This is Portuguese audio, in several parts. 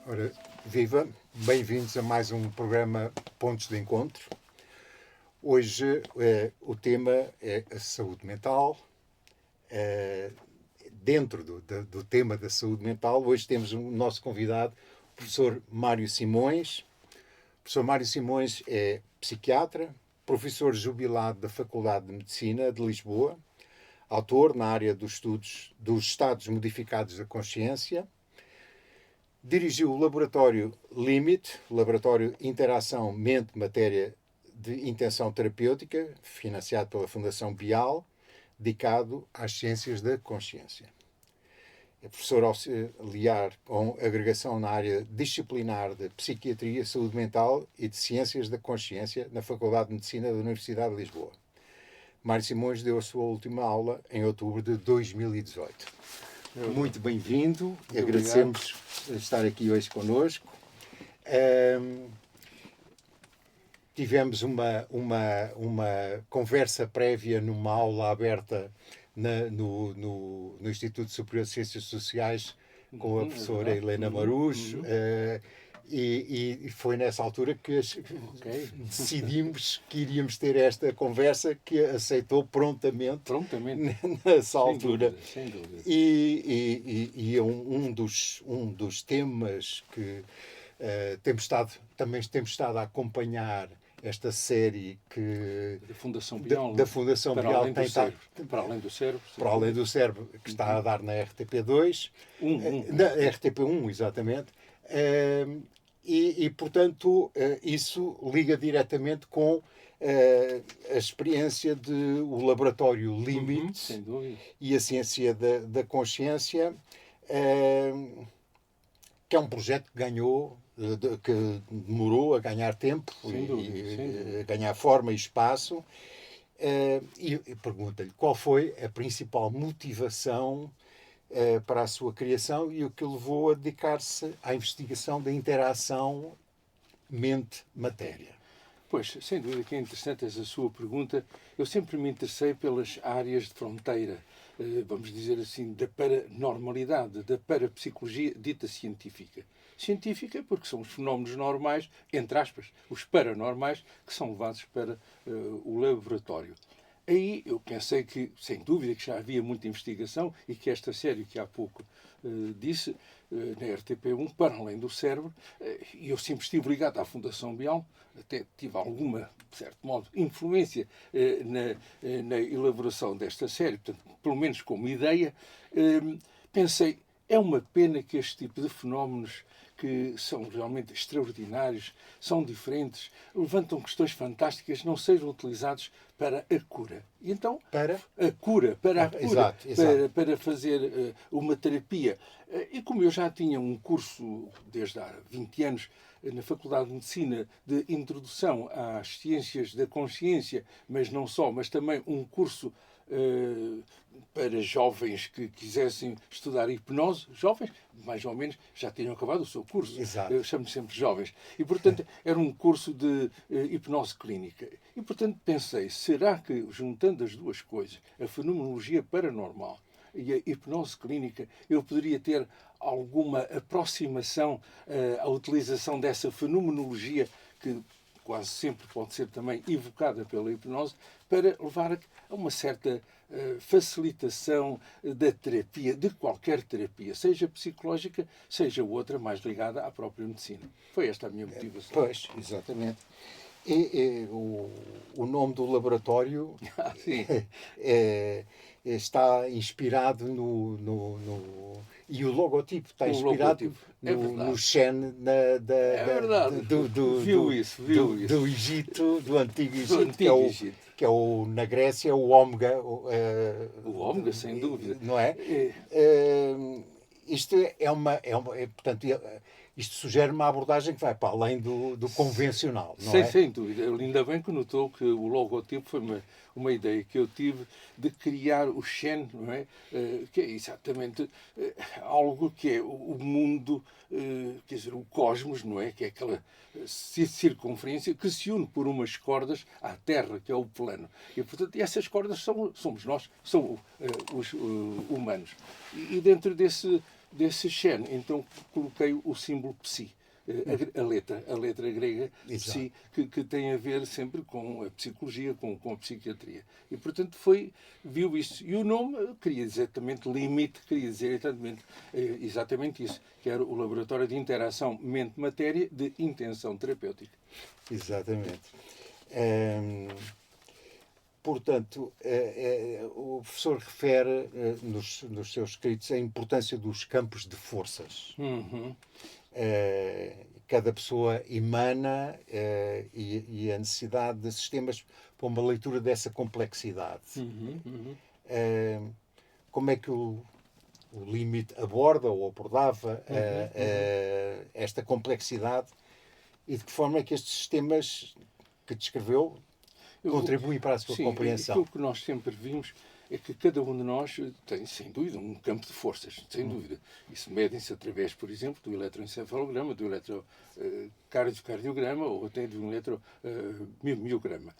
Ora, viva, bem-vindos a mais um programa Pontos de Encontro. Hoje o tema é a saúde mental. Dentro do tema da saúde mental, hoje temos o nosso convidado, o professor Mário Simões. O professor Mário Simões é psiquiatra, professor jubilado da Faculdade de Medicina de Lisboa, autor na área dos estudos dos estados modificados da consciência. Dirigiu o laboratório LIMIT, Laboratório Interação Mente-Matéria de Intenção Terapêutica, financiado pela Fundação Bial, dedicado às ciências da consciência. É professor auxiliar com agregação na área disciplinar de Psiquiatria, Saúde Mental e de Ciências da Consciência na Faculdade de Medicina da Universidade de Lisboa. Mário Simões deu a sua última aula em outubro de 2018. Muito bem-vindo, agradecemos estar aqui hoje connosco. Tivemos uma conversa prévia numa aula aberta no Instituto Superior de Ciências Sociais com a professora Helena Marujo. E foi nessa altura que decidimos que iríamos ter esta conversa, que aceitou prontamente. Nessa altura. Sem dúvida. E um dos temas que também temos estado a acompanhar esta série da Fundação Bial, da Fundação Bial para além do cérebro, para além do cérebro, que está a dar na RTP2, na RTP1, exatamente. Portanto, isso liga diretamente com a experiência do laboratório LIMIT e a ciência da consciência, que é um projeto que ganhou, que demorou a ganhar tempo, sem dúvida. A ganhar forma e espaço. E pergunto-lhe qual foi a principal motivação para a sua criação e o que levou a dedicar-se à investigação da interação mente-matéria. Pois, sem dúvida que é interessante essa sua pergunta. Eu sempre me interessei pelas áreas de fronteira, vamos dizer assim, da paranormalidade, da parapsicologia dita científica. Científica porque são os fenómenos normais, entre aspas, os paranormais, que são levados para o laboratório. Aí eu pensei que, sem dúvida, que já havia muita investigação e que esta série que há pouco disse, na RTP1, para além do cérebro, e eu sempre estive ligado à Fundação Bial, até tive alguma, de certo modo, influência na elaboração desta série, portanto, pelo menos como ideia, pensei, é uma pena que este tipo de fenómenos que são realmente extraordinários, são diferentes, levantam questões fantásticas, não sejam utilizados para a cura. E então, para a cura, exato. Para fazer uma terapia. E como eu já tinha um curso, desde há 20 anos, na Faculdade de Medicina, de Introdução às Ciências da Consciência, mas não só, mas também um curso para jovens que quisessem estudar hipnose, jovens, mais ou menos, já tinham acabado o seu curso. Exato. Eu chamo sempre jovens. E, portanto, era um curso de hipnose clínica. E, portanto, pensei, será que, juntando as duas coisas, a fenomenologia paranormal e a hipnose clínica, eu poderia ter alguma aproximação à utilização dessa fenomenologia que quase sempre pode ser também evocada pela hipnose, para levar a uma certa facilitação da terapia, de qualquer terapia, seja psicológica, seja outra mais ligada à própria medicina. Foi esta a minha motivação. Pois, exatamente. E o nome do laboratório está inspirado e o logotipo está inspirado no Shen do Egito, do Antigo Egito, que é na Grécia o Ômega. O Ômega, sem dúvida. Não é? Isto portanto, isto sugere uma abordagem que vai para além do convencional, não é? Sem dúvida. Ainda bem que notou que o logotipo foi uma ideia que eu tive de criar o Shen, não é? Que é exatamente algo que é o mundo, quer dizer, o cosmos, não é? Que é aquela circunferência que se une por umas cordas à Terra, que é o plano. E, portanto, essas cordas somos nós, são os humanos. E dentro desse Shen, então coloquei o símbolo psi. A letra grega psi, que tem a ver sempre com a psicologia, com a psiquiatria. E, portanto, viu isso. E o nome queria exatamente, limite, queria dizer exatamente isso, que era o Laboratório de Interação Mente-Matéria de Intenção Terapêutica. Exatamente. Portanto, o professor refere nos seus escritos a importância dos campos de forças. Cada pessoa emana e a necessidade de sistemas para uma leitura dessa complexidade. Como é que o limite aborda ou abordava esta complexidade e de que forma é que estes sistemas que descreveu contribuem para a sua compreensão? Aquilo que nós sempre vimos é que cada um de nós tem, sem dúvida, um campo de forças, sem dúvida. Isso medem-se através, por exemplo, do eletroencefalograma, do eletrocardiograma ou até do eletromiograma.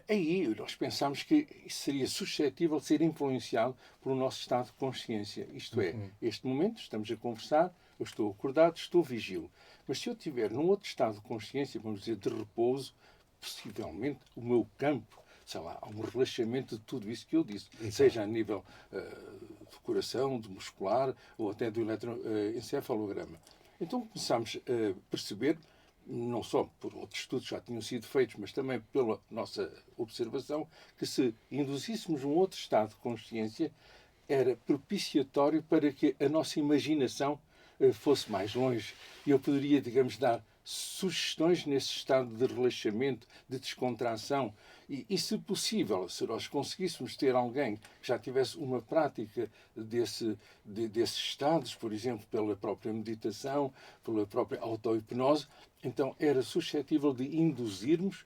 Aí nós pensámos que isso seria suscetível de ser influenciado pelo nosso estado de consciência. Isto é, este momento, estamos a conversar, eu estou acordado, estou vigílio. Mas se eu estiver num outro estado de consciência, vamos dizer, de repouso, possivelmente o meu campo, sei lá, há um relaxamento de tudo isso que eu disse, seja a nível do coração, do muscular ou até do eletroencefalograma. Então começámos a perceber, não só por outros estudos que já tinham sido feitos, mas também pela nossa observação, que se induzíssemos um outro estado de consciência, era propiciatório para que a nossa imaginação fosse mais longe. E eu poderia, digamos, dar sugestões nesse estado de relaxamento, de descontração. E se possível, se nós conseguíssemos ter alguém que já tivesse uma prática desses estados, por exemplo, pela própria meditação, pela própria auto-hipnose, então era suscetível de induzirmos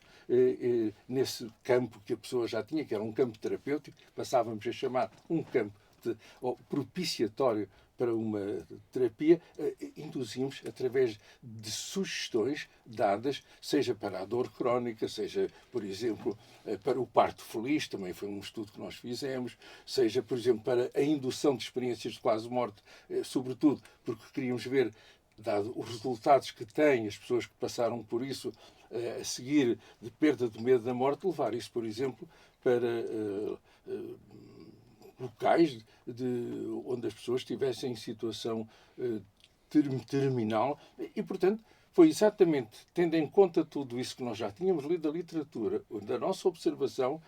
nesse campo que a pessoa já tinha, que era um campo terapêutico, passávamos a chamar um campo propiciatório para uma terapia, induzimos através de sugestões dadas, seja para a dor crónica, seja, por exemplo, para o parto feliz, também foi um estudo que nós fizemos, seja, por exemplo, para a indução de experiências de quase morte, sobretudo porque queríamos ver, dado os resultados que têm as pessoas que passaram por isso, a seguir de perda do medo da morte, levar isso, por exemplo, para locais onde as pessoas estivessem em situação terminal e, portanto, foi exatamente tendo em conta tudo isso que nós já tínhamos lido da literatura, da nossa observação,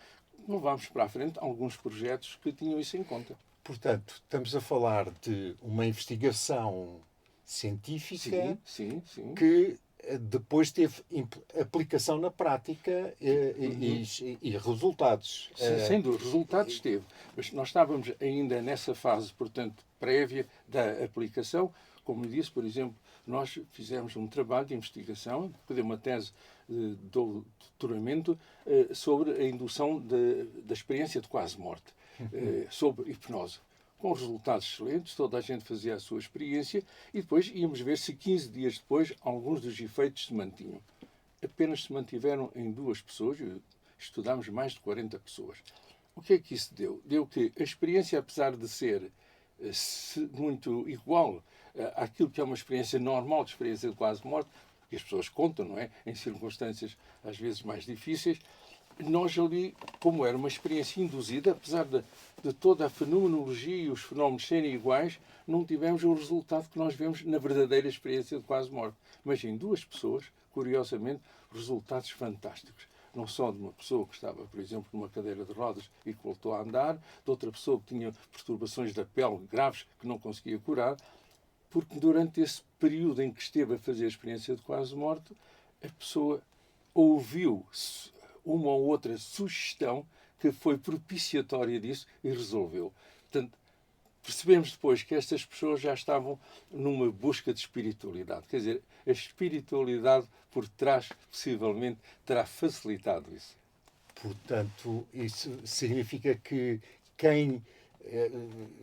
levámos para a frente alguns projetos que tinham isso em conta. Portanto, estamos a falar de uma investigação científica sim. que depois teve aplicação na prática e resultados. Sem dúvida, resultados teve. Mas nós estávamos ainda nessa fase, portanto, prévia da aplicação. Como lhe disse, por exemplo, nós fizemos um trabalho de investigação, de uma tese de doutoramento sobre a indução da experiência de quase morte, sobre hipnose. Com resultados excelentes, toda a gente fazia a sua experiência e depois íamos ver se 15 dias depois alguns dos efeitos se mantinham. Apenas se mantiveram em 2 pessoas, estudámos mais de 40 pessoas. O que é que isso deu? Deu que a experiência, apesar de ser muito igual àquilo que é uma experiência normal, de experiência de quase morte, que as pessoas contam, não é? Em circunstâncias às vezes mais difíceis, nós ali, como era uma experiência induzida, apesar de toda a fenomenologia e os fenómenos serem iguais, não tivemos o resultado que nós vemos na verdadeira experiência de quase morte. Mas em 2 pessoas, curiosamente, resultados fantásticos. Não só de uma pessoa que estava, por exemplo, numa cadeira de rodas e que voltou a andar, de outra pessoa que tinha perturbações da pele graves que não conseguia curar, porque durante esse período em que esteve a fazer a experiência de quase morte, a pessoa ouviu uma ou outra sugestão que foi propiciatória disso e resolveu. Portanto, percebemos depois que estas pessoas já estavam numa busca de espiritualidade. Quer dizer, a espiritualidade por trás, possivelmente, terá facilitado isso. Portanto, isso significa que quem...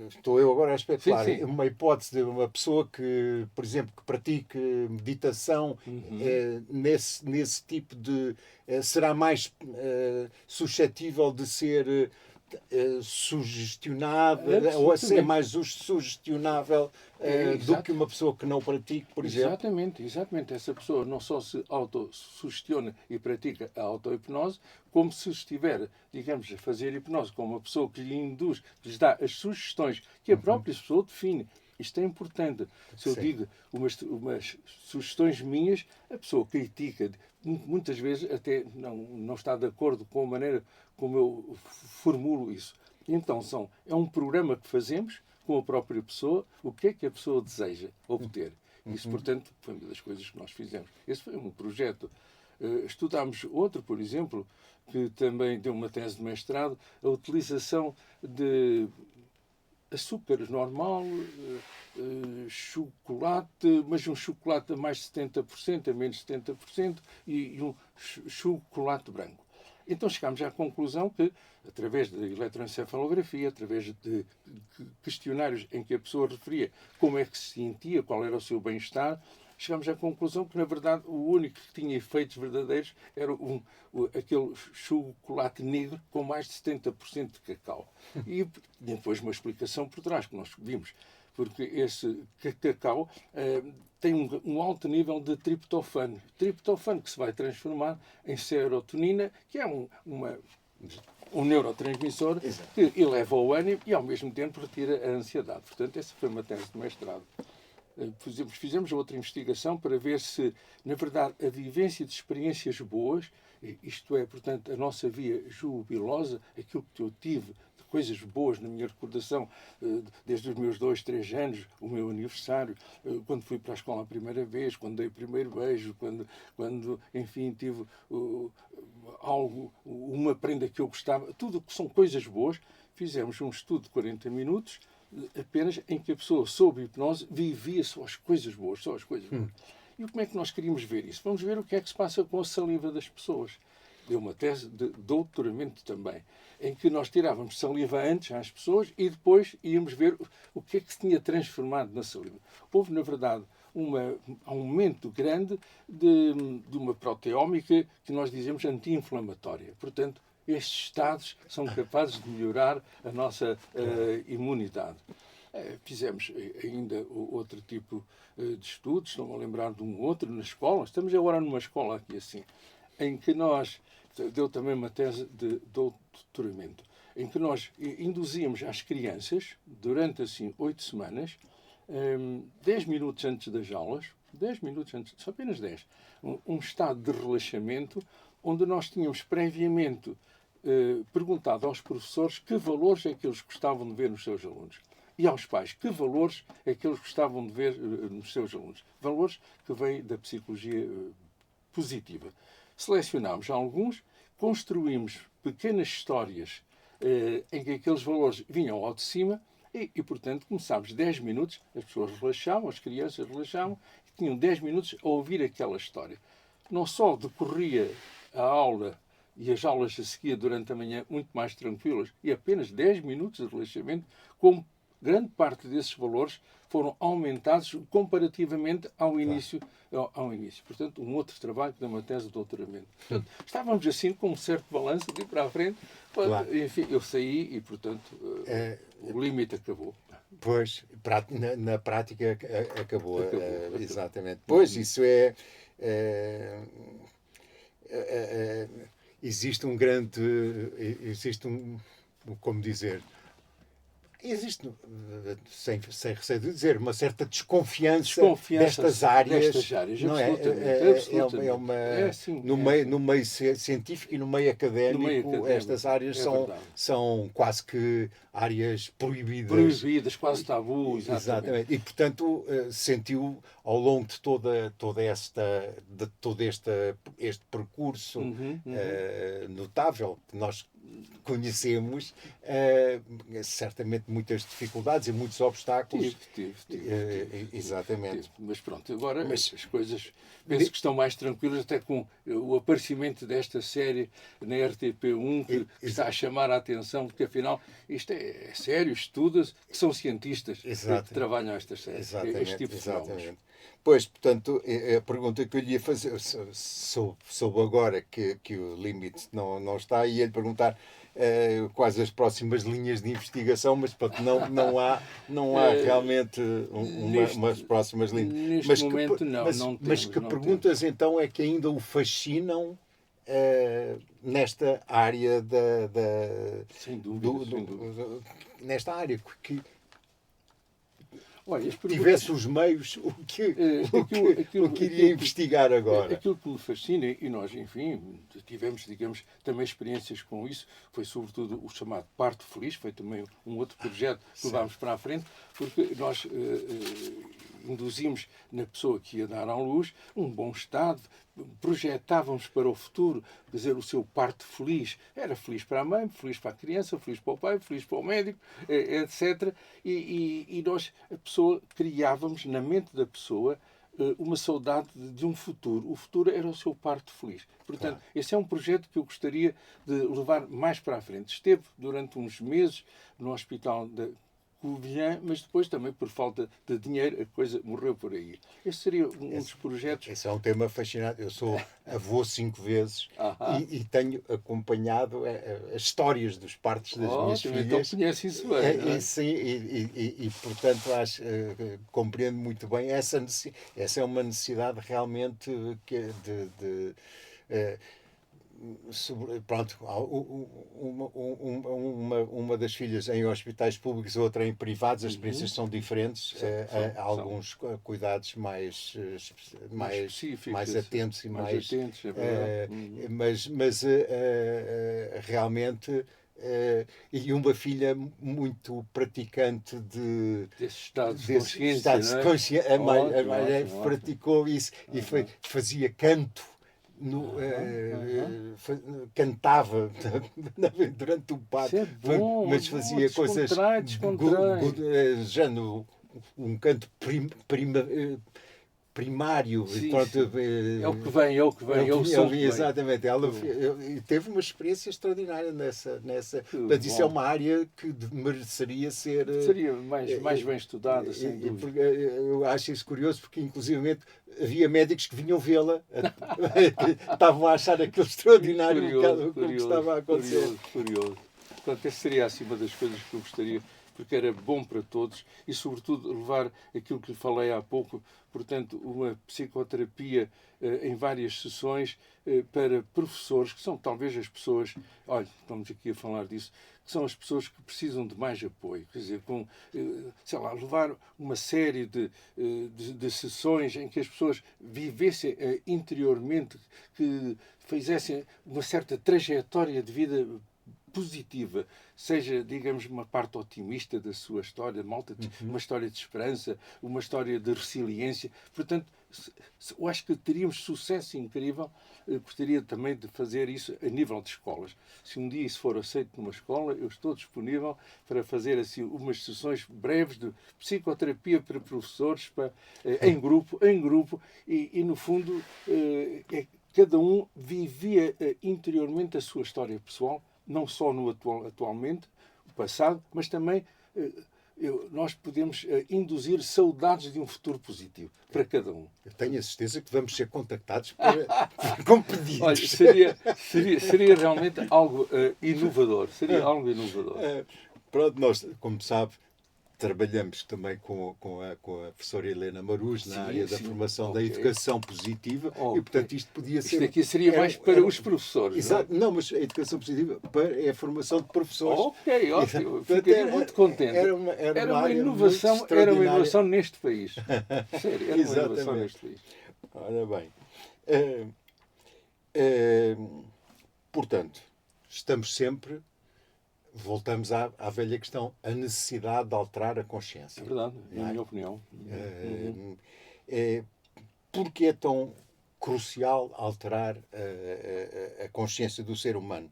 Estou eu agora a especular. Sim. Uma hipótese de uma pessoa que, por exemplo, que pratique meditação nesse tipo de... será mais suscetível de ser sugestionável, ou é mais sugestionável do que uma pessoa que não pratique, por exemplo? Exatamente. Essa pessoa não só se autossugestiona e pratica a auto-hipnose, como se estiver, digamos, a fazer hipnose com uma pessoa que lhe induz, que lhes dá as sugestões que a própria pessoa define. Isto é importante. Se eu digo umas sugestões minhas, a pessoa critica, muitas vezes até não está de acordo com a maneira como eu formulo isso. Então, é um programa que fazemos com a própria pessoa, o que é que a pessoa deseja obter. Isso, portanto, foi uma das coisas que nós fizemos. Esse foi um projeto. Estudámos outro, por exemplo, que também deu uma tese de mestrado, a utilização de açúcar normal, chocolate, mas um chocolate a mais de 70%, a menos de 70%, e um chocolate branco. Então chegámos à conclusão que, através da eletroencefalografia, através de questionários em que a pessoa referia como é que se sentia, qual era o seu bem-estar, chegámos à conclusão que, na verdade, o único que tinha efeitos verdadeiros era aquele chocolate negro com mais de 70% de cacau. E depois uma explicação por trás, que nós vimos, porque esse cacau tem um alto nível de triptofano. Triptofano que se vai transformar em serotonina, que é um neurotransmissor que eleva o ânimo e, ao mesmo tempo, retira a ansiedade. Portanto, essa foi uma tese de mestrado. Fizemos outra investigação para ver se, na verdade, a vivência de experiências boas, isto é, portanto, a nossa via jubilosa, aquilo que eu tive de coisas boas na minha recordação, desde os meus 2, 3 anos, o meu aniversário, quando fui para a escola a primeira vez, quando dei o primeiro beijo, quando enfim, tive uma prenda que eu gostava, tudo que são coisas boas. Fizemos um estudo de 40 minutos, apenas em que a pessoa, sob hipnose, vivia só as coisas boas, só as coisas boas. E como é que nós queríamos ver isso? Vamos ver o que é que se passa com a saliva das pessoas. Deu uma tese de doutoramento também, em que nós tirávamos saliva antes às pessoas e depois íamos ver o que é que se tinha transformado na saliva. Houve, na verdade, um aumento grande de uma proteómica que nós dizemos anti-inflamatória. Portanto, estes estados são capazes de melhorar a nossa imunidade. Fizemos ainda outro tipo de estudos, estou-me a lembrar de um outro na escola. Estamos agora numa escola aqui assim, em que deu também uma tese de doutoramento, em que nós induzíamos às crianças, durante assim 8 semanas, 10 minutos antes das aulas, 10 minutos antes, só apenas 10, um estado de relaxamento, onde nós tínhamos previamente perguntado aos professores que valores é que eles gostavam de ver nos seus alunos. E aos pais, que valores é que eles gostavam de ver nos seus alunos. Valores que vêm da psicologia positiva. Selecionámos alguns, construímos pequenas histórias em que aqueles valores vinham ao de cima e, portanto, começámos 10 minutos, as pessoas relaxavam, as crianças relaxavam, e tinham 10 minutos a ouvir aquela história. Não só decorria a aula e as aulas a seguir durante a manhã muito mais tranquilas e apenas 10 minutos de relaxamento, como grande parte desses valores foram aumentados comparativamente ao início. Portanto, um outro trabalho de uma tese de doutoramento. Portanto, estávamos assim com um certo balanço de ir para a frente. Claro. Enfim, eu saí e, portanto, o limite acabou. Pois, na prática acabou. Exatamente. Pois, isso existe como dizer, existe, sem receio de dizer, uma certa desconfiança destas áreas, não é? No meio científico e no meio académico, estas áreas são quase que áreas proibidas, quase tabu. Exatamente. E, portanto, sentiu ao longo de todo este percurso notável que nós conhecemos, certamente muitas dificuldades e muitos obstáculos. Tive. Exatamente. Mas pronto, agora as coisas penso que estão mais tranquilas, até com o aparecimento desta série na RTP1 que está a chamar a atenção, porque afinal isto é sério, estuda-se, que são cientistas que trabalham estas séries, este tipo de fenómenos. Pois, portanto, a pergunta que eu lhe ia fazer, soube agora que o limite não está, e ia-lhe perguntar quais as próximas linhas de investigação, mas pronto, não há realmente umas próximas linhas. Neste momento, Mas que perguntas então é que ainda o fascinam nesta área sem dúvida, sem dúvida. nesta área que olha, tivesse os meios, o que iria investigar agora? Aquilo que me fascina, e nós, enfim, tivemos, digamos, também experiências com isso, foi sobretudo o chamado Parto Feliz, foi também um outro projeto que levámos para a frente, porque nós induzimos na pessoa que ia dar à luz um bom estado, projetávamos para o futuro, quer dizer, o seu parto feliz. Era feliz para a mãe, feliz para a criança, feliz para o pai, feliz para o médico, etc. E nós, a pessoa, criávamos na mente da pessoa uma saudade de um futuro. O futuro era o seu parto feliz. Portanto, esse é um projeto que eu gostaria de levar mais para a frente. Esteve durante uns meses no Hospital da Covilhã, mas depois também por falta de dinheiro a coisa morreu por aí. Esse seria um dos projetos. Esse é um tema fascinante. Eu sou avô 5 vezes e tenho acompanhado as histórias dos partos das minhas filhas. Então conhece isso bem. Não é? Sim, portanto compreendo muito bem essa é uma necessidade realmente pronto, uma das filhas em hospitais públicos, outra em privados, as experiências são diferentes, há alguns cuidados mais atentos e mais atentos, mas realmente e uma filha muito praticante desses estados de consciência, consciência. A mãe praticou isso e fazia canto. Cantava durante o parto, mas fazia coisas já um canto primário. Sim, sim. É o que vem, é o som. Exatamente. Ela teve uma experiência extraordinária nessa. Mas isso é uma área que mereceria ser. Seria mais bem estudada, sem dúvida. Eu acho isso curioso porque, inclusivamente, havia médicos que vinham vê-la, estavam a achar aquilo extraordinário o que estava a acontecer. Curioso. Portanto, essa seria assim uma das coisas que eu gostaria, porque era bom para todos e, sobretudo, levar aquilo que lhe falei há pouco, portanto, uma psicoterapia em várias sessões para professores, que são talvez as pessoas, olha, estamos aqui a falar disso, que são as pessoas que precisam de mais apoio, quer dizer, sei lá, levar uma série de sessões em que as pessoas vivessem interiormente, que fizessem uma certa trajetória de vida positiva, seja, digamos, uma parte otimista da sua história, uma história de esperança, uma história de resiliência. Portanto, eu acho que teríamos sucesso incrível. Eu gostaria também de fazer isso a nível de escolas. Se um dia isso for aceito numa escola, eu estou disponível para fazer assim umas sessões breves de psicoterapia para professores, em grupo, e no fundo cada um vivia interiormente a sua história pessoal, não só no atualmente, o passado, mas também nós podemos induzir saudades de um futuro positivo para cada um. Eu tenho a certeza que vamos ser contactados com pedidos. Olha, seria realmente algo inovador. Seria algo inovador. Pronto, nós, como sabe, trabalhamos também com a professora Helena Maruz na área da formação da educação positiva e, portanto, isto podia ser... Isto aqui seria mais para os professores. Exato. Não, mas a educação positiva é a formação de professores. Ok, ótimo. Ficaria muito contente. Era uma inovação neste país. Sério, era uma inovação neste país. Ora bem. Portanto, estamos sempre... Voltamos à velha questão, a necessidade de alterar a consciência. É verdade, na minha opinião. Porque é tão crucial alterar a consciência do ser humano?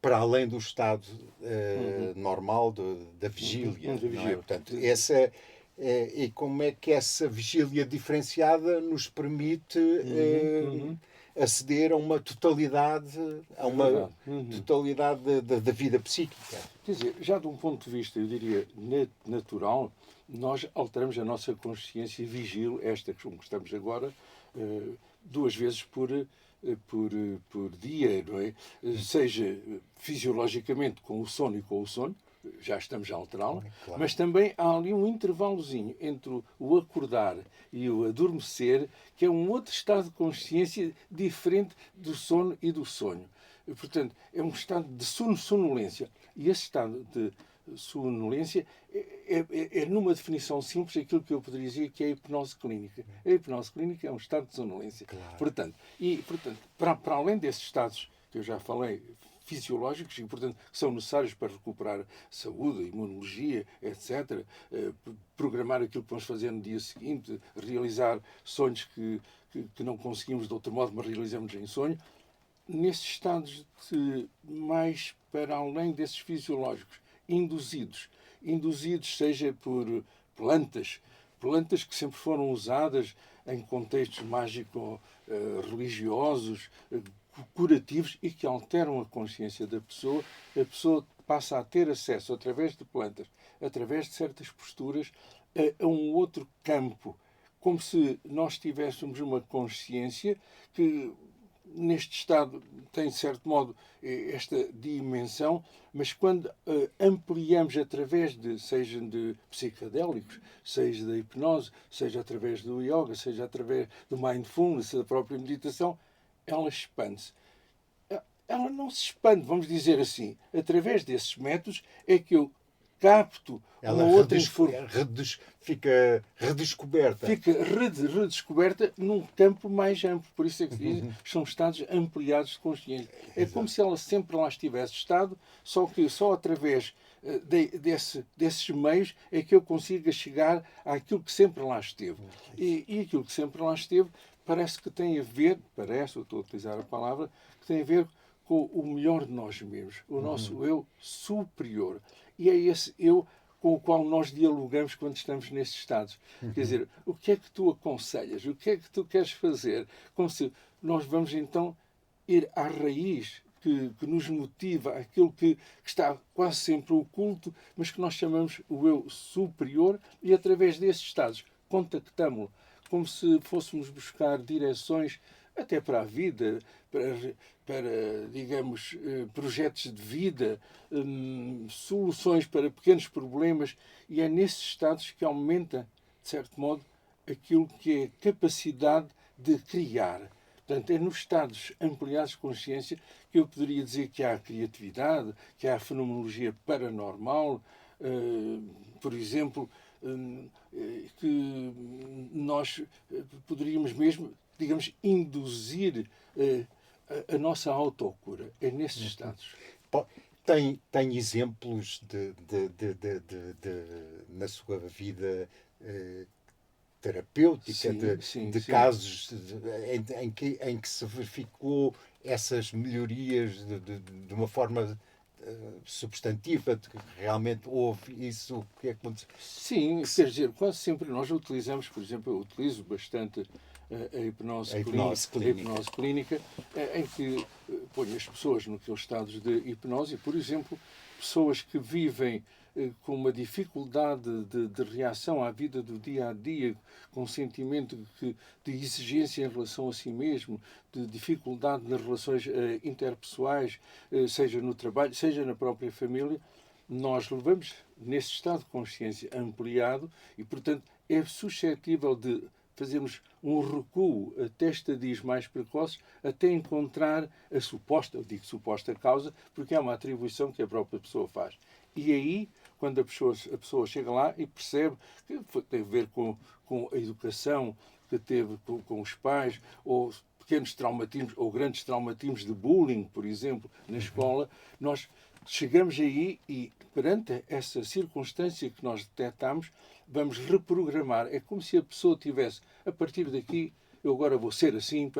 Para além do estado normal da vigília. Não é? Portanto, e como é que essa vigília diferenciada nos permite... aceder a uma totalidade, totalidade da vida psíquica. Quer dizer, já de um ponto de vista, eu diria, natural, nós alteramos a nossa consciência vigil, esta com que estamos agora, 2 vezes por dia, não é? Seja fisiologicamente com o sono e com o sonho, já estamos a alterá-la, Claro. mas também há ali um intervalozinho entre o acordar e o adormecer, que é um outro estado de consciência diferente do sono e do sonho. Portanto, é um estado de sonolência. E esse estado de sonolência numa definição simples, aquilo que eu poderia dizer que é a hipnose clínica. A hipnose clínica é um estado de sonolência. Claro. Portanto, para além desses estados que eu já falei, fisiológicos e, portanto, que são necessários para recuperar saúde, imunologia, etc., programar aquilo que vamos fazer no dia seguinte, realizar sonhos que não conseguimos de outro modo, mas realizamos em sonho. Nesses estados mais para além desses fisiológicos, induzidos seja por plantas que sempre foram usadas em contextos mágico-religiosos, curativos e que alteram a consciência da pessoa, a pessoa passa a ter acesso, através de plantas, através de certas posturas, a um outro campo, como se nós tivéssemos uma consciência que, neste estado, tem, de certo modo, esta dimensão, mas quando ampliamos através seja de psicodélicos, seja da hipnose, seja através do yoga, seja através do mindfulness, da própria meditação, ela expande-se. Ela não se expande, vamos dizer assim. Através desses métodos é que eu capto Ela uma outra informação. fica redescoberta. Fica redescoberta num campo mais amplo. Por isso é que se diz que são estados ampliados de consciência. É como se ela sempre lá estivesse estado, só que só através desses meios é que eu consiga chegar àquilo que sempre lá esteve. E aquilo que sempre lá esteve parece que tem a ver, eu estou a utilizar a palavra, que tem a ver com o melhor de nós mesmos, o nosso eu superior. E é esse eu com o qual nós dialogamos quando estamos nesses estados. Quer dizer, o que é que tu aconselhas? O que é que tu queres fazer? Como se nós vamos então ir à raiz que nos motiva, aquilo que está quase sempre oculto, mas que nós chamamos o eu superior, e através desses estados contactamos-lo, como se fôssemos buscar direções até para a vida, para digamos, projetos de vida, soluções para pequenos problemas, e é nesses estados que aumenta, de certo modo, aquilo que é capacidade de criar. Portanto, é nos estados ampliados de consciência que eu poderia dizer que há a criatividade, que há a fenomenologia paranormal, por exemplo, que nós poderíamos mesmo, digamos, induzir a nossa autocura. É nesses estados. Tem exemplos na sua vida terapêutica de casos em que se verificou essas melhorias de uma forma substantiva, de que realmente houve isso que aconteceu? Sim, quer dizer, quase sempre nós utilizamos, por exemplo, eu utilizo bastante a hipnose clínica, em que ponho as pessoas naqueles estados de hipnose, por exemplo, pessoas que vivem com uma dificuldade de reação à vida do dia a dia, com um sentimento de exigência em relação a si mesmo, de dificuldade nas relações interpessoais, seja no trabalho, seja na própria família, nós levamos nesse estado de consciência ampliado e, portanto, é suscetível de fazermos um recuo até estadios mais precoces, até encontrar a suposta, eu digo suposta causa, porque é uma atribuição que a própria pessoa faz. E aí, quando a pessoa chega lá e percebe que tem a ver com a educação que teve com os pais, ou pequenos traumatismos, ou grandes traumatismos de bullying, por exemplo, na escola, nós chegamos aí e, perante essa circunstância que nós detectamos, vamos reprogramar. É como se a pessoa tivesse, a partir daqui, eu agora vou ser assim,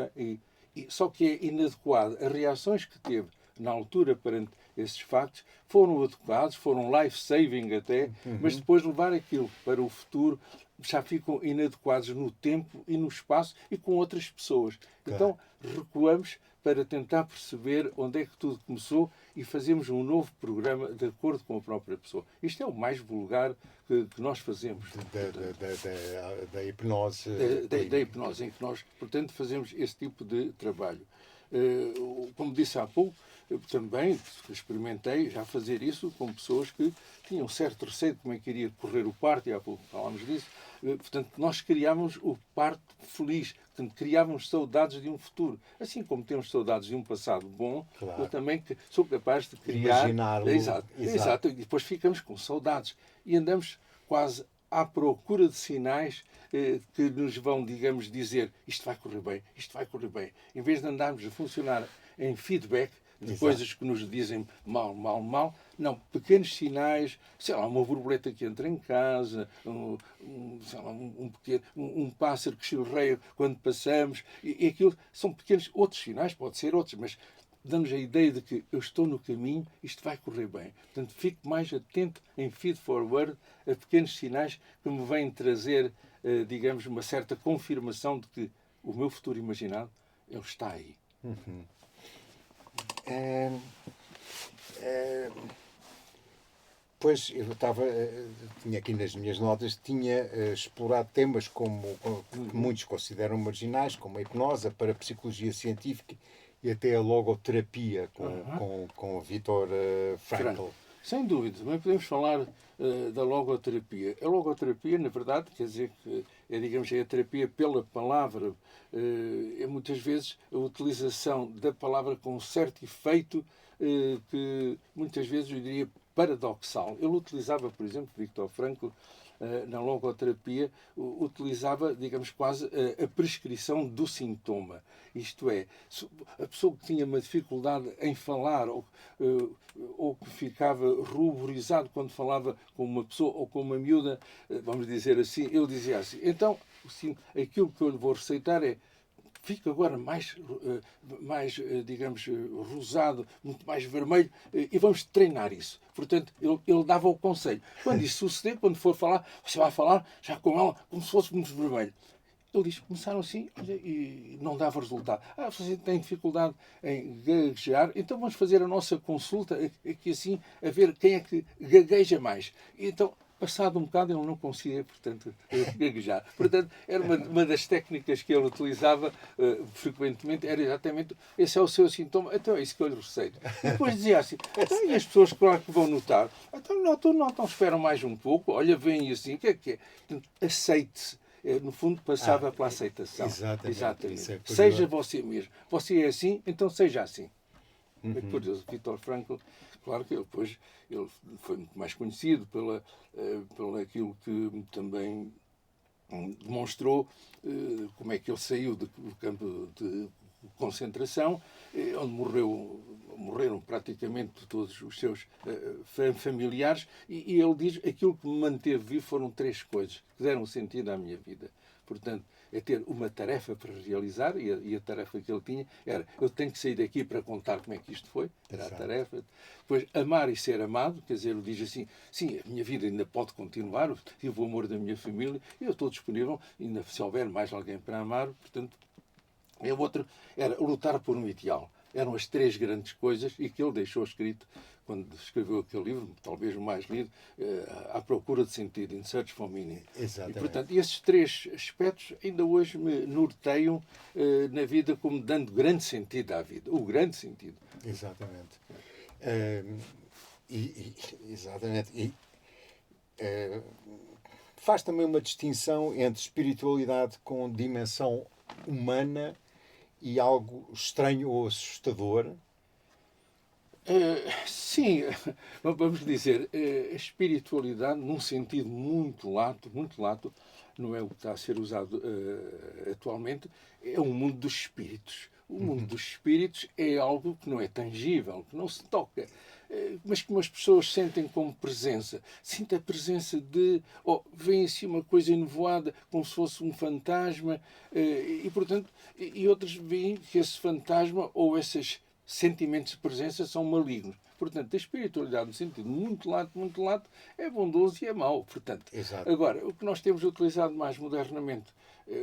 só que é inadequado. As reações que teve na altura perante esses factos, foram adequados, foram life-saving até, mas depois levar aquilo para o futuro já ficam inadequados no tempo e no espaço e com outras pessoas. Claro. Então recuamos para tentar perceber onde é que tudo começou e fazemos um novo programa de acordo com a própria pessoa. Isto é o mais vulgar que nós fazemos. Da hipnose. Da hipnose, em que nós, portanto, fazemos esse tipo de trabalho. Como disse há pouco, eu também experimentei já fazer isso com pessoas que tinham certo receio de como é que iria correr o parto, e há pouco falámos disso. Portanto, nós criávamos o parto feliz, portanto, criávamos saudades de um futuro. Assim como temos saudades de um passado bom, Claro. eu também sou capaz de criar... Imaginá-lo. Exato. E depois ficamos com saudades. E andamos quase à procura de sinais que nos vão, digamos, dizer isto vai correr bem, isto vai correr bem. Em vez de andarmos a funcionar em feedback de coisas que nos dizem mal, não, pequenos sinais, sei lá, uma borboleta que entra em casa, um pássaro que chilreia quando passamos, e aquilo são pequenos outros sinais, pode ser outros, mas damos a ideia de que eu estou no caminho, isto vai correr bem. Portanto, fico mais atento em feed forward a pequenos sinais que me vêm trazer, digamos, uma certa confirmação de que o meu futuro imaginado, ele está aí. Pois, eu tinha aqui nas minhas notas, tinha explorado temas que muitos consideram marginais, como a hipnose, a parapsicologia científica e até a logoterapia com o Viktor Frankl. Sem dúvida, também podemos falar da logoterapia. A logoterapia, na verdade, quer dizer que digamos, é a terapia pela palavra. É muitas vezes a utilização da palavra com um certo efeito que muitas vezes eu diria paradoxal. Ele utilizava, por exemplo, Viktor Frankl, na logoterapia, utilizava, digamos, quase a prescrição do sintoma. Isto é, a pessoa que tinha uma dificuldade em falar ou que ficava ruborizado quando falava com uma pessoa ou com uma miúda, vamos dizer assim, ele dizia assim, então, aquilo que eu lhe vou receitar é fica agora mais, digamos, rosado, muito mais vermelho, e vamos treinar isso. Portanto, ele dava o conselho. Quando isso suceder, quando for falar, você vai falar já com ela como se fosse muito vermelho. Ele diz, começaram assim, olha, e não dava resultado. Você tem dificuldade em gaguejar, então vamos fazer a nossa consulta aqui assim, a ver quem é que gagueja mais. E então, passado um bocado, ele não conseguia, portanto, gaguejar. Portanto, era uma das técnicas que ele utilizava frequentemente, era exatamente, esse é o seu sintoma, então é isso que eu lhe receito. E depois dizia assim, então, e as pessoas, claro que vão notar, então notam, esperam mais um pouco, olha, vem assim, o que é que é? Portanto, aceite-se. No fundo, passava pela aceitação. Exatamente. Seja você mesmo. Você é assim, então seja assim. Por Deus, Viktor Frankl, claro que ele foi muito mais conhecido pelo aquilo que também demonstrou como é que ele saiu do campo de concentração, onde morreram praticamente todos os seus familiares, e ele diz aquilo que me manteve vivo foram 3 coisas que deram sentido à minha vida. Portanto, é ter uma tarefa para realizar, e a tarefa que ele tinha era, eu tenho que sair daqui para contar como é que isto foi, era a tarefa. Depois, amar e ser amado, quer dizer, ele diz assim, sim, a minha vida ainda pode continuar, eu tive o amor da minha família, e eu estou disponível, ainda se houver mais alguém para amar, portanto, e o outro era lutar por um ideal. Eram as 3 grandes coisas e que ele deixou escrito quando escreveu aquele livro, talvez o mais lido, À Procura de Sentido, In Search for Meaning. Exatamente. E, portanto, esses 3 aspectos ainda hoje me norteiam na vida como dando grande sentido à vida. O grande sentido. Exatamente. Exatamente. Faz também uma distinção entre espiritualidade com dimensão humana e algo estranho ou assustador. Sim, vamos dizer, a espiritualidade, num sentido muito lato, não é o que está a ser usado atualmente, é um mundo dos espíritos. O mundo dos espíritos é algo que não é tangível, que não se toca, mas que as pessoas sentem como presença. Sentem a presença de... vem assim uma coisa enovoada, como se fosse um fantasma, e portanto, e outros veem que esse fantasma ou essas sentimentos de presença são malignos. Portanto, a espiritualidade, no sentido muito lato, é bondoso e é mau. Portanto, Exato. agora, o que nós temos utilizado mais modernamente,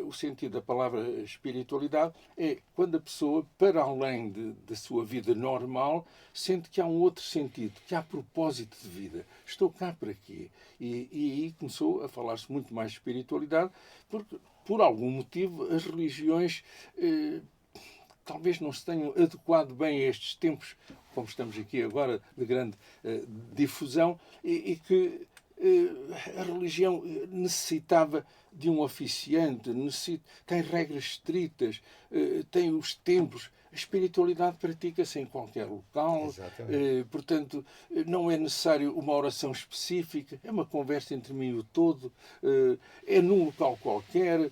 o sentido da palavra espiritualidade, é quando a pessoa, para além da sua vida normal, sente que há um outro sentido, que há propósito de vida. Estou cá para quê? E aí começou a falar-se muito mais de espiritualidade, porque, por algum motivo, as religiões talvez não se tenham adequado bem a estes tempos, como estamos aqui agora, de grande difusão, e que a religião necessitava de um oficiante, tem regras estritas, tem os templos. A espiritualidade pratica-se em qualquer local, portanto, não é necessário uma oração específica, é uma conversa entre mim e o todo, é num local qualquer,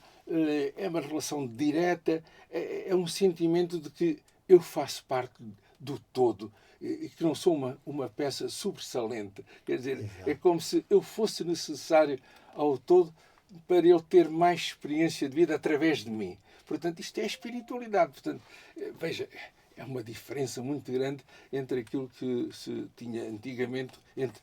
é uma relação direta, é um sentimento de que eu faço parte do todo e que não sou uma peça sobressalente. Quer dizer, Exato. é como se eu fosse necessário ao todo para ele ter mais experiência de vida através de mim. Portanto, isto é espiritualidade. Portanto, veja, é uma diferença muito grande entre aquilo que se tinha antigamente, entre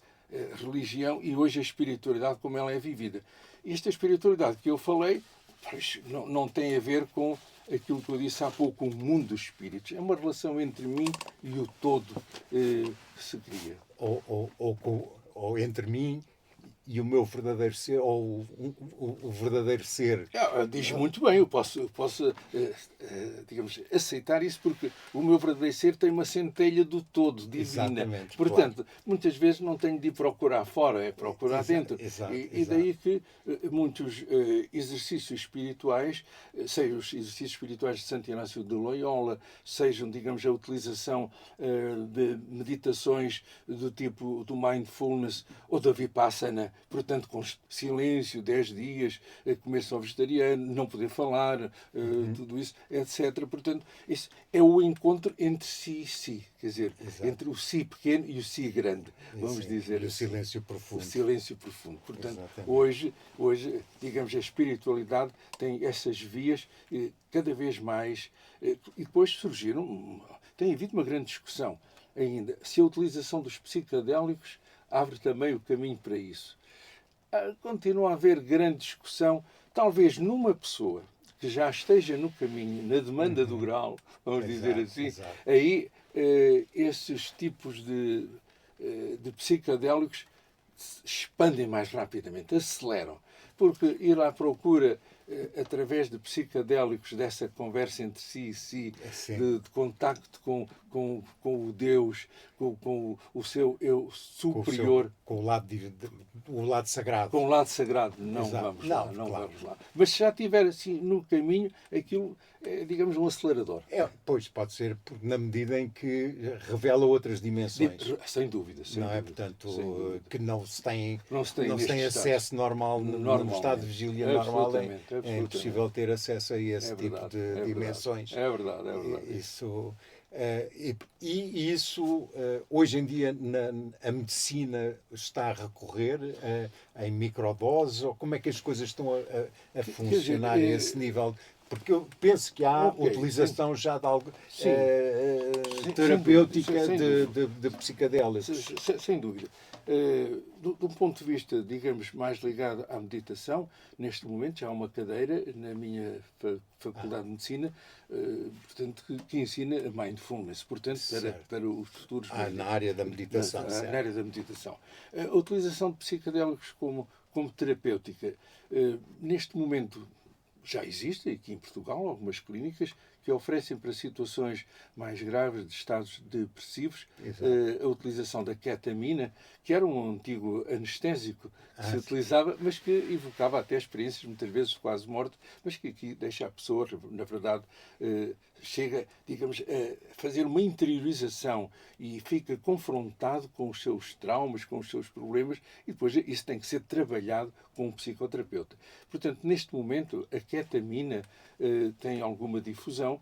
religião e hoje a espiritualidade como ela é vivida. E esta espiritualidade que eu falei, pois, não tem a ver com aquilo que eu disse há pouco, o mundo dos espíritos. É uma relação entre mim e o todo que se cria. Ou entre mim e o meu verdadeiro ser, ou o verdadeiro ser. Diz muito bem, eu posso digamos, aceitar isso, porque o meu verdadeiro ser tem uma centelha do todo, divina. Exatamente, Portanto, claro. muitas vezes não tenho de ir procurar fora, é procurar dentro. E daí que muitos exercícios espirituais, sejam os exercícios espirituais de Santo Inácio de Loyola, sejam, digamos, a utilização de meditações do tipo do mindfulness ou da vipassana, portanto, com silêncio, 10 dias, comer só vegetariano, não poder falar, tudo isso, etc. Portanto, isso é o encontro entre si e si, quer dizer, entre o si pequeno e o si grande, vamos dizer e assim. o silêncio profundo. O silêncio profundo. Portanto, hoje, digamos, a espiritualidade tem essas vias cada vez mais, e depois surgiram, tem havido uma grande discussão ainda, se a utilização dos psicodélicos abre também o caminho para isso. Continua a haver grande discussão, talvez numa pessoa que já esteja no caminho, na demanda do grau, vamos dizer assim, aí esses tipos de psicodélicos expandem mais rapidamente, aceleram. Porque ir à procura, através de psicodélicos, dessa conversa entre si e si, de contacto com o Deus, com o seu eu superior. Com o lado sagrado. Com o lado sagrado. Não vamos lá, vamos lá. Mas se já estiver assim no caminho, aquilo é, digamos, um acelerador. Pois, pode ser na medida em que revela outras dimensões. Sem dúvida. Não é? Portanto, que não se tem acesso estado. normal, no estado de vigília normal, é impossível ter acesso a esse tipo de dimensões. É verdade. Isso... e isso, hoje em dia, a medicina está a recorrer em microdoses, ou como é que as coisas estão a funcionar a esse nível? Porque eu penso que há utilização já de algo terapêutica de psicodélicos. Sem dúvida. Do ponto de vista, digamos, mais ligado à meditação, neste momento já há uma cadeira na minha Faculdade de Medicina, portanto, que ensina a mindfulness, portanto, para os futuros... na área da meditação. Na área da meditação. A utilização de psicodélicos como terapêutica, neste momento, já existe aqui em Portugal algumas clínicas que oferecem para situações mais graves de estados depressivos a utilização da ketamina, que era um antigo anestésico que se utilizava, mas que evocava até experiências muitas vezes de quase morte, mas que aqui deixa a pessoa, na verdade, chega, digamos, a fazer uma interiorização e fica confrontado com os seus traumas, com os seus problemas, e depois isso tem que ser trabalhado com um psicoterapeuta. Portanto, neste momento, a ketamina tem alguma difusão,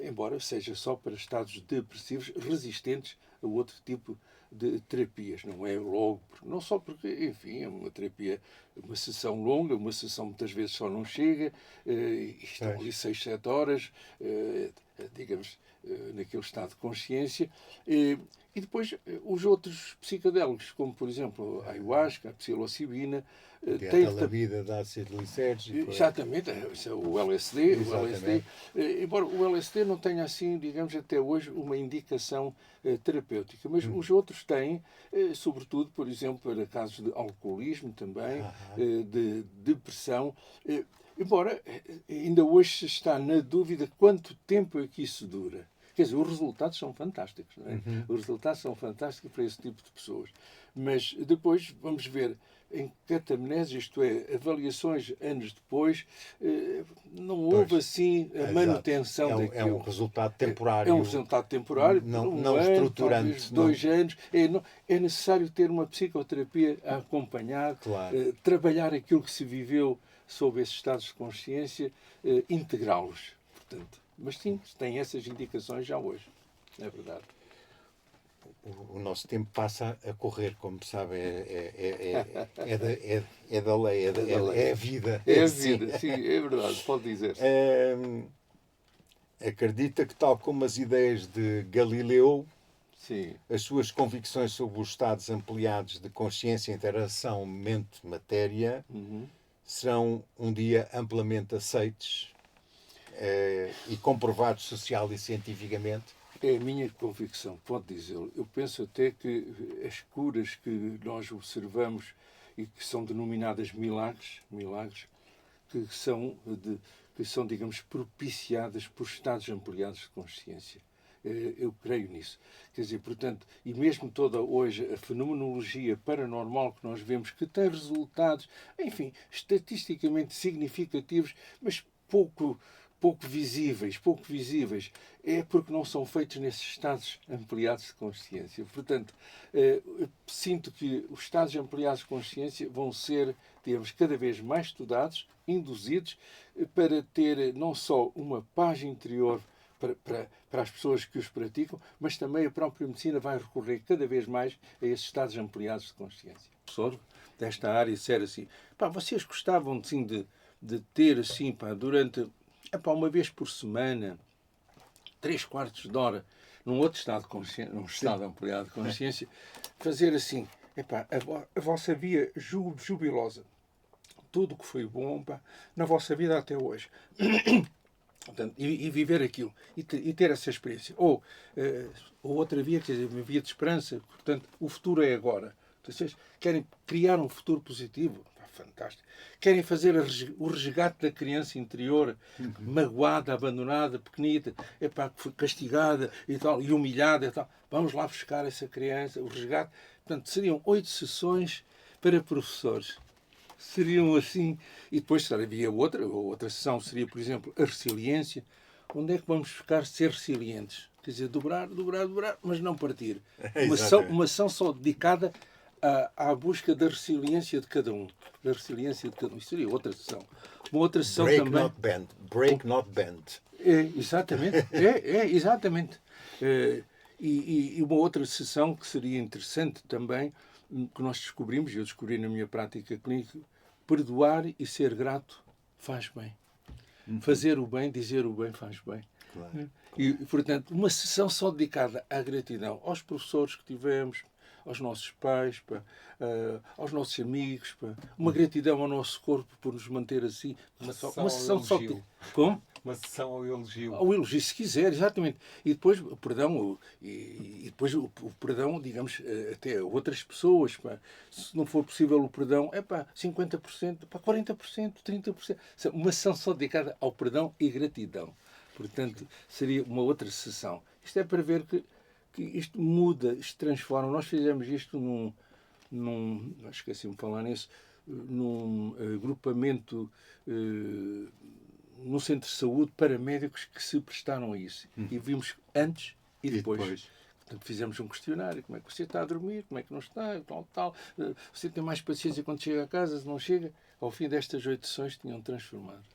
embora seja só para estados depressivos resistentes a outro tipo de terapias. Não é logo, não só porque, enfim, é uma terapia uma sessão longa, uma sessão muitas vezes só não chega, e estão ali 6, 7 horas, digamos, naquele estado de consciência. E depois os outros psicodélicos, como por exemplo a ayahuasca, a psilocibina, Dieta da vida de ácido lisérgico. Exatamente, o LSD. Embora o LSD não tenha assim, digamos, até hoje uma indicação terapêutica, mas os outros têm, sobretudo, por exemplo, para casos de alcoolismo também, de depressão. Embora ainda hoje se está na dúvida quanto tempo é que isso dura. Quer dizer, os resultados são fantásticos, não é? Os resultados são fantásticos para esse tipo de pessoas. Mas depois vamos ver em catamnese, isto é, avaliações anos depois, não houve assim a manutenção daquilo. É um resultado temporário. É um resultado temporário, não ano, estruturante. Talvez 2 anos. É necessário ter uma psicoterapia a acompanhar, trabalhar aquilo que se viveu sob esses estados de consciência, integrá-los. Portanto, mas sim, tem essas indicações já hoje. É verdade. O nosso tempo passa a correr, como sabe, é da lei, é a vida. É a vida, sim, é verdade, pode dizer. Acredita que, tal como as ideias de Galileu, sim, as suas convicções sobre os estados ampliados de consciência e interação mente-matéria serão um dia amplamente aceites e comprovados social e cientificamente? É a minha convicção, pode dizê-lo. Eu penso até que as curas que nós observamos e que são denominadas milagres, que são, digamos, propiciadas por estados ampliados de consciência. Eu creio nisso. Quer dizer, portanto, e mesmo toda hoje a fenomenologia paranormal que nós vemos, que tem resultados, enfim, estatisticamente significativos, mas pouco visíveis, é porque não são feitos nesses estados ampliados de consciência. Portanto, sinto que os estados ampliados de consciência vão ser, digamos, cada vez mais estudados, induzidos, para ter não só uma paz interior para as pessoas que os praticam, mas também a própria medicina vai recorrer cada vez mais a esses estados ampliados de consciência. O professor desta área disser assim, vocês gostavam assim, de ter assim, durante uma vez por semana, 3/4 de hora, num outro estado de consciência, num estado ampliado de consciência, fazer assim, a vossa via jubilosa, tudo que foi bom na vossa vida até hoje. Portanto, e viver aquilo, e ter essa experiência. Ou outra via, quer dizer, uma via de esperança, portanto, o futuro é agora. Vocês querem criar um futuro positivo? Fantástico. Querem fazer o resgate da criança interior, magoada, abandonada, pequenita, que foi castigada e tal, e humilhada e tal. Vamos lá buscar essa criança, o resgate. Portanto, seriam 8 sessões para professores. Seriam assim. E depois havia outra sessão, seria, por exemplo, a resiliência. Onde é que vamos buscar ser resilientes? Quer dizer, dobrar, mas não partir. Uma ação só dedicada à busca da resiliência de cada um. Isso seria outra sessão. Uma outra sessão também... Break, not bend. Exatamente. Exatamente. E uma outra sessão que seria interessante também, que nós descobrimos, eu descobri na minha prática clínica, perdoar e ser grato faz bem. Fazer o bem, dizer o bem faz bem. Claro. E, portanto, uma sessão só dedicada à gratidão aos professores que tivemos, aos nossos pais, aos nossos amigos, uma gratidão ao nosso corpo por nos manter assim. Uma sessão só. Como? Uma sessão ao elogio. Ao elogio, se quiser, exatamente. E depois o perdão, o perdão, digamos, até a outras pessoas. Se não for possível o perdão, 50%, 40%, 30%. Uma sessão só dedicada ao perdão e gratidão. Portanto, seria uma outra sessão. Isto é para ver que isto muda, isto transforma. Nós fizemos isto esqueci-me de falar nisso, num agrupamento, num centro de saúde para médicos que se prestaram a isso. E vimos antes e depois. Portanto, fizemos um questionário. Como é que você está a dormir? Como é que não está? Tal. Você tem mais paciência quando chega a casa? Se não chega? Ao fim destas 8 sessões tinham transformado.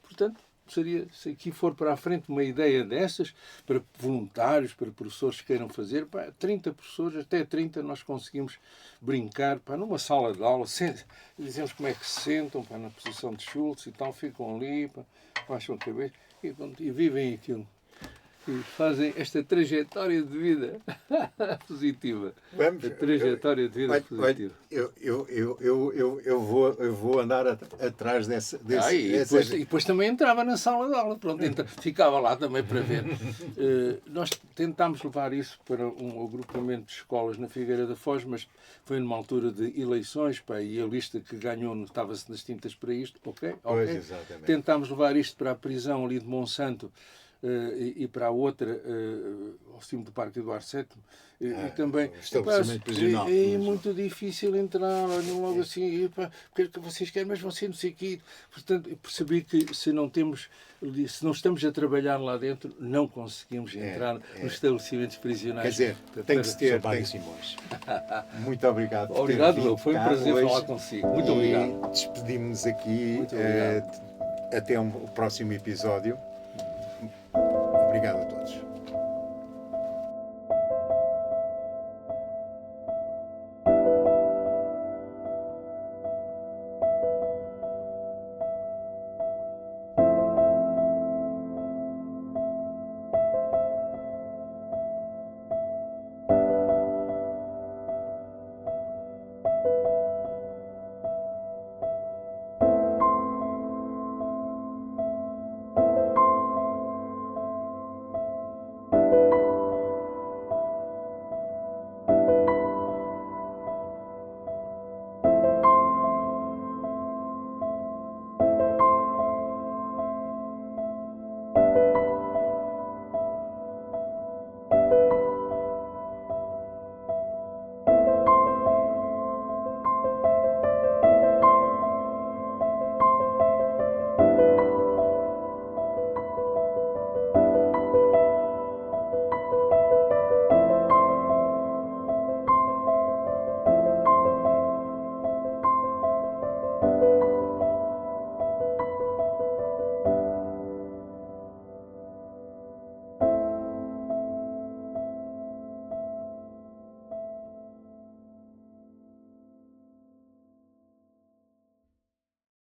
Portanto, seria, se aqui for para a frente uma ideia dessas, para voluntários, para professores que queiram fazer, pá, 30 professores, até 30 nós conseguimos brincar, pá, numa sala de aula, dizemos como é que se sentam, pá, na posição de Schultz e tal, ficam ali, pá, baixam a cabeça e vivem aquilo. E fazem esta trajetória de vida positiva. Vamos, a trajetória de vida positiva. Eu vou andar atrás desse E depois também entrava na sala de aula. Pronto, ficava lá também para ver. Nós tentámos levar isso para um agrupamento de escolas na Figueira da Foz, mas foi numa altura de eleições, pá, e a lista que ganhou estava-se nas tintas para isto. Ok. Tentámos levar isto para a prisão ali de Monsanto, e para a outra, ao cimo do Parque Eduardo VII, e também é muito difícil entrar, olhem logo assim, o que é que vocês querem, mas você não sei o quê. Portanto, eu percebi que se não estamos a trabalhar lá dentro, não conseguimos entrar nos estabelecimentos prisionais. Quer dizer, tem que se ter Mário Simões. Muito obrigado. Obrigado, foi um prazer falar consigo. Muito obrigado. Despedimos-nos aqui. Até o próximo episódio. Obrigado a todos.